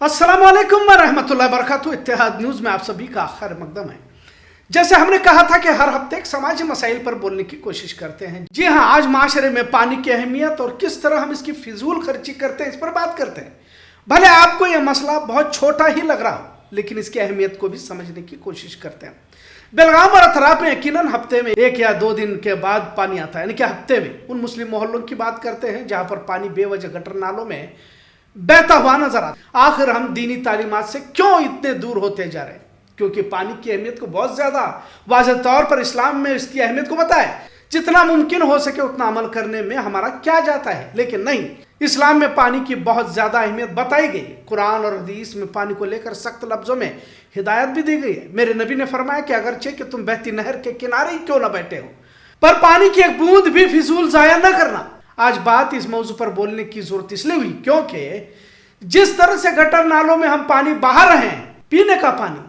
अस्सलामुअलैकुम वरहमतुल्लाहि वबरकातुहू। इत्तेहाद न्यूज़ में आप सभी का खैर मकदम है। जैसे हमने कहा था कि हर हफ्ते एक समाजी मसाइल पर बोलने की कोशिश करते हैं। जी हाँ, आज माशरे में पानी की अहमियत और किस तरह हम इसकी फिजूल खर्ची करते हैं, इस पर बात करते हैं। भले आपको यह मसला बहुत छोटा ही लग रहा हो, लेकिन इसकी अहमियत को भी समझने की कोशिश करते हैं। बेलगाम और अतराफ में यकीनन हफ्ते में 1 या 2 दिन के बाद पानी आता है, यानी कि हफ्ते में उन मुस्लिम मोहल्लों की बात करते हैं जहां पर पानी बेवजह गटर नालों में बहता हुआ नजर आता। आखिर हम दीनी तालीमात से क्यों इतने दूर होते जा रहे हैं? क्योंकि पानी की अहमियत को बहुत ज्यादा वाज़ेह तौर पर इस्लाम में इसकी अहमियत को बताया। जितना मुमकिन हो सके उतना अमल करने में हमारा क्या जाता है, लेकिन नहीं, इस्लाम में पानी की बहुत ज्यादा अहमियत बताई गई। कुरान और हदीस में पानी को लेकर सख्त लफ्जों में हिदायत भी दी गई है। मेरे नबी ने फरमाया कि अगरचे कि तुम बहती नहर के किनारे ही क्यों ना बैठे हो, पर पानी की एक बूंद भी फिजूल जाया न करना। आज बात इस मौजू पर बोलने की जरूरत इसलिए हुई क्योंकि जिस तरह से गटर नालों में हम पानी बहा रहे हैं, पीने का पानी,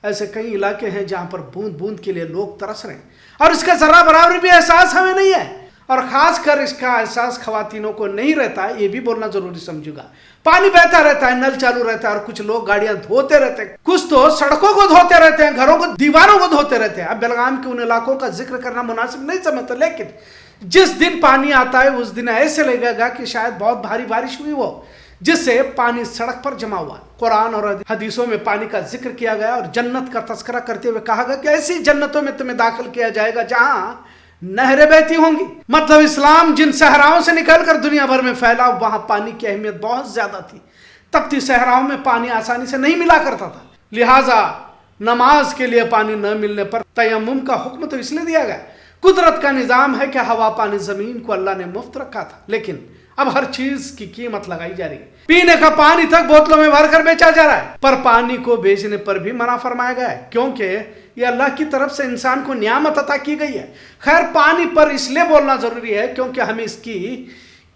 ऐसे कई इलाके हैं जहां पर बूंद बूंद के लिए लोग तरस रहे हैं और इसका जरा बराबर भी एहसास हमें नहीं है। और खासकर इसका एहसास खवातीनों को नहीं रहता है, ये भी बोलना जरूरी समझूंगा। पानी बहता रहता है, नल चालू रहता है और कुछ लोग गाड़ियां धोते रहते हैं, कुछ तो सड़कों को धोते रहते हैं, घरों को, दीवारों को धोते रहते हैं। अब बेलगाम के उन इलाकों का जिक्र करना मुनासिब नहीं समझता, लेकिन जिस दिन पानी आता है उस दिन ऐसे लगेगा कि शायद बहुत भारी बारिश हुई हो, जिससे पानी सड़क पर जमा हुआ। कुरान और हदीसों में पानी का जिक्र किया गया और जन्नत का तस्करा करते हुए कहा गया कि ऐसी जन्नतों में तुम्हें दाखिल किया जाएगा जहां नहरें बहती होंगी। मतलब इस्लाम जिन सहराओं से निकलकर दुनिया भर में फैला, वहां पानी की अहमियत बहुत ज्यादा थी। तपती सहराओं में पानी आसानी से नहीं मिला करता था, लिहाजा नमाज के लिए पानी न मिलने पर तयम्मुम का हुक्म तो इसलिए दिया गया। कुदरत का निजाम है कि हवा पानी जमीन को अल्लाह ने मुफ्त रखा था, लेकिन अब हर चीज की कीमत लगाई जा रही है। पीने का पानी तक बोतलों में भरकर बेचा जा रहा है, पर पानी को बेचने पर भी मना फरमाया गया है, क्योंकि ये अल्लाह की तरफ से इंसान को नियामत अता की गई है। खैर, पानी पर इसलिए बोलना जरूरी है क्योंकि हमें इसकी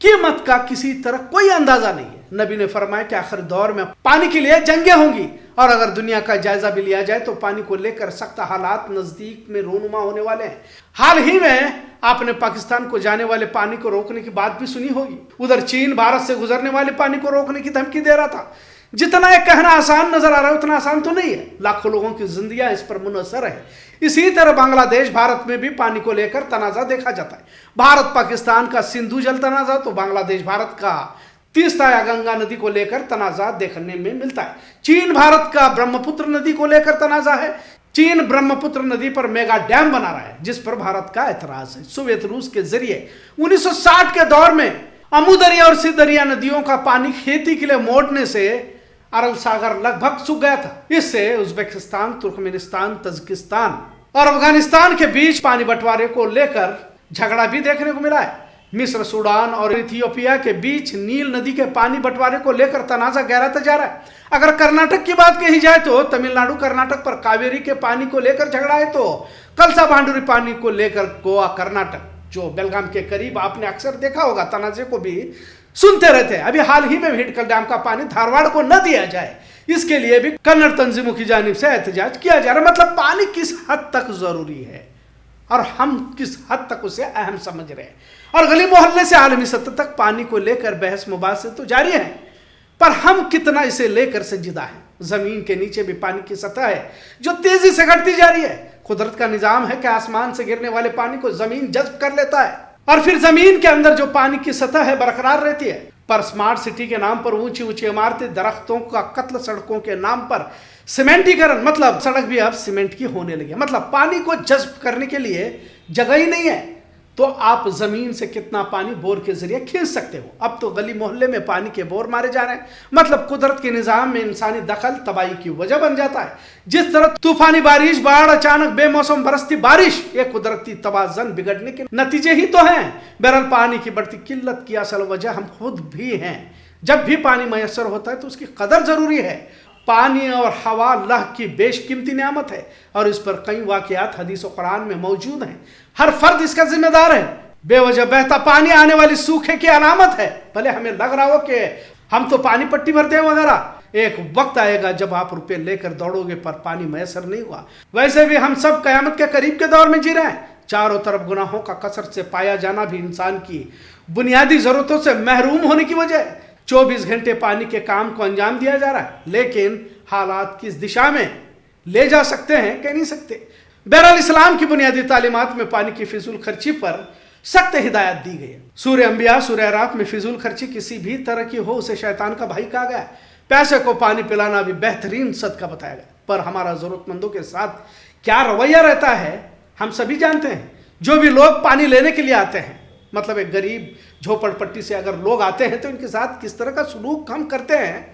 कीमत का किसी तरह कोई अंदाजा नहीं है। नबी ने फरमाया कि आखिर दौर में पानी के लिए जंगें होंगी, और अगर दुनिया का जायजा भी लिया जाए तो पानी को लेकर सख्त हालात नजदीक में रोनुमा होने वाले हैं। हाल ही में आपने पाकिस्तान को जाने वाले पानी को रोकने की बात भी सुनी होगी। उधर चीन भारत से गुजरने वाले पानी को रोकने की धमकी दे रहा था। जितना यह कहना आसान नजर आ रहा है उतना आसान तो नहीं है। लाखों लोगों की जिंदगियां इस पर मुनहसर है। इसी तरह बांग्लादेश भारत में भी पानी को लेकर तनाजा देखा जाता है। भारत पाकिस्तान का सिंधु जल तनाजा, तो बांग्लादेश भारत का तीस्ता या गंगा नदी को लेकर तनाजा देखने में मिलता है। चीन भारत का ब्रह्मपुत्र नदी को लेकर तनाजा है। चीन ब्रह्मपुत्र नदी पर मेगा डैम बना रहा है, जिस पर भारत का एतराज है। सोवियत रूस के जरिए 1960 के दौर में अमू दरिया और सिंध दरिया नदियों का पानी खेती के लिए मोड़ने से अरब सागर लगभग सूख गया था। इससे उज्बेकिस्तान, तुर्कमेनिस्तान, तजिकिस्तान और अफगानिस्तान के बीच पानी बंटवारे को लेकर झगड़ा भी देखने को मिला है। मिस्र, सूडान और इथियोपिया के बीच नील नदी के पानी बंटवारे को लेकर तनाजा गहराता जा रहा है। अगर कर्नाटक की बात कही जाए तो तमिलनाडु कर्नाटक पर कावेरी के पानी को लेकर झगड़ा है, तो कलसा भांडुरी पानी को लेकर गोवा कर्नाटक, जो बेलगाम के करीब, आपने अक्सर देखा होगा, तनाजे को भी सुनते रहते हैं। अभी हाल ही में हिडकल डैम का पानी धारवाड़ को न दिया जाए, इसके लिए भी कन्नड़ तंजीमों की जानिब से एहतजाज किया जा रहा है। मतलब पानी किस हद तक जरूरी है और हम किस हद तक उसे अहम समझ रहे हैं। और गली मोहल्ले से आलमी सतह तक पानी को लेकर बहस मुबासे तो जारी है, पर हम कितना इसे लेकर संजीदा है। जमीन के नीचे भी पानी की सतह है जो तेजी से घटती जा रही है। कुदरत का निजाम है कि आसमान से गिरने वाले पानी को जमीन जज्ब कर लेता है और फिर जमीन के अंदर जो पानी की सतह है बरकरार रहती है। पर स्मार्ट सिटी के नाम पर ऊंची ऊंची इमारतें, दरख्तों का कत्ल, सड़कों के नाम पर सीमेंटीकरण, मतलब सड़क भी अब सीमेंट की होने लगी। मतलब पानी को जज्ब करने के लिए जगह ही नहीं है, तो आप जमीन से कितना पानी बोर के जरिए खींच सकते हो। अब तो गली मोहल्ले में पानी के बोर मारे जा रहे हैं। मतलब कुदरत के निजाम में इंसानी दखल तबाही की वजह बन जाता है। जिस तरह तूफानी बारिश, बाढ़, अचानक बेमौसम बरसती बारिश, ये कुदरती तवाज़ुन बिगड़ने के नतीजे ही तो हैं। बहरहाल पानी की बढ़ती किल्लत की असल वजह हम खुद भी हैं। जब भी पानी मैसर होता है तो उसकी कदर जरूरी है। पानी और हवा अल्लाह की बेशकीमती नियामत है और इस पर कई वाकयात हदीस और कुरान में मौजूद हैं। हर फर्द इसका जिम्मेदार है। बेवजह बहता पानी आने वाली सूखे की अलामत है। भले हमें लग रहा हो कि हम तो पानी पट्टी भरते हैं वगैरह, एक वक्त आएगा जब आप रुपए लेकर दौड़ोगे पर पानी मैसर नहीं हुआ। वैसे भी हम सब कयामत के करीब के दौर में जी रहे हैं। चारों तरफ गुनाहों का कसरत से पाया जाना भी इंसान की बुनियादी जरूरतों से महरूम होने की वजह है। 24 घंटे पानी के काम को अंजाम दिया जा रहा है, लेकिन हालात किस दिशा में ले जा सकते हैं कह नहीं सकते। बहरहाल इस्लाम की बुनियादी तालीमात में पानी की फिजूल खर्ची पर सख्त हिदायत दी गई है। सूरह अंबिया सूरह अराफ में फिजूल खर्ची किसी भी तरह की हो उसे शैतान का भाई कहा गया। पैसे को पानी पिलाना भी बेहतरीन सदका बताया गया। पर हमारा जरूरतमंदों के साथ क्या रवैया रहता है हम सभी जानते हैं। जो भी लोग पानी लेने के लिए आते हैं, मतलब एक गरीब झोपड़पट्टी से अगर लोग आते हैं तो इनके साथ किस तरह का सलूक हम करते हैं,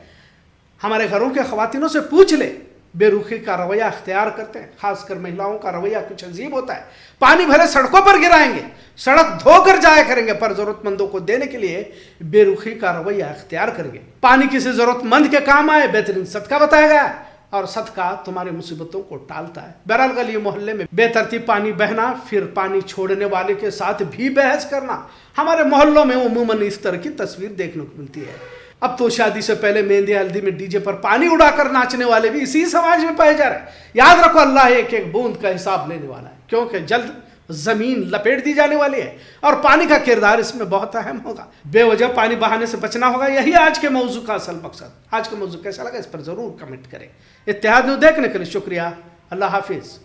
हमारे घरों के खवातीनों से पूछ ले। बेरुखी का रवैया अख्तियार करते हैं, खासकर महिलाओं का रवैया कुछ अजीब होता है। पानी भले सड़कों पर गिराएंगे, सड़क धोकर जाया करेंगे, पर जरूरतमंदों को देने के लिए बेरुखी का रवैया अख्तियार करेंगे। पानी किसी जरूरतमंद के काम आए बेहतरीन सदका बताया गया है, और सदका तुम्हारी मुसीबतों को टालता है। बहरहाल गली मोहल्ले में बेतरतीब पानी बहना, फिर पानी छोड़ने वाले के साथ भी बहस करना, हमारे मोहल्लों में उमूमन इस तरह की तस्वीर देखने को मिलती है। अब तो शादी से पहले मेहंदी हल्दी में डीजे पर पानी उड़ाकर नाचने वाले भी इसी समाज में पाए जा रहे हैं। याद रखो, अल्लाह एक एक बूंद का हिसाब लेने वाला है, क्योंकि जल्द जमीन लपेट दी जाने वाली है और पानी का किरदार इसमें बहुत अहम होगा। बेवजह पानी बहाने से बचना होगा, यही आज के मौजू का असल मकसद। आज का मौजू कैसा लगा इस पर जरूर कमेंट करें। इत्तेहाद न्यूज़ देखने के लिए शुक्रिया। अल्लाह हाफिज।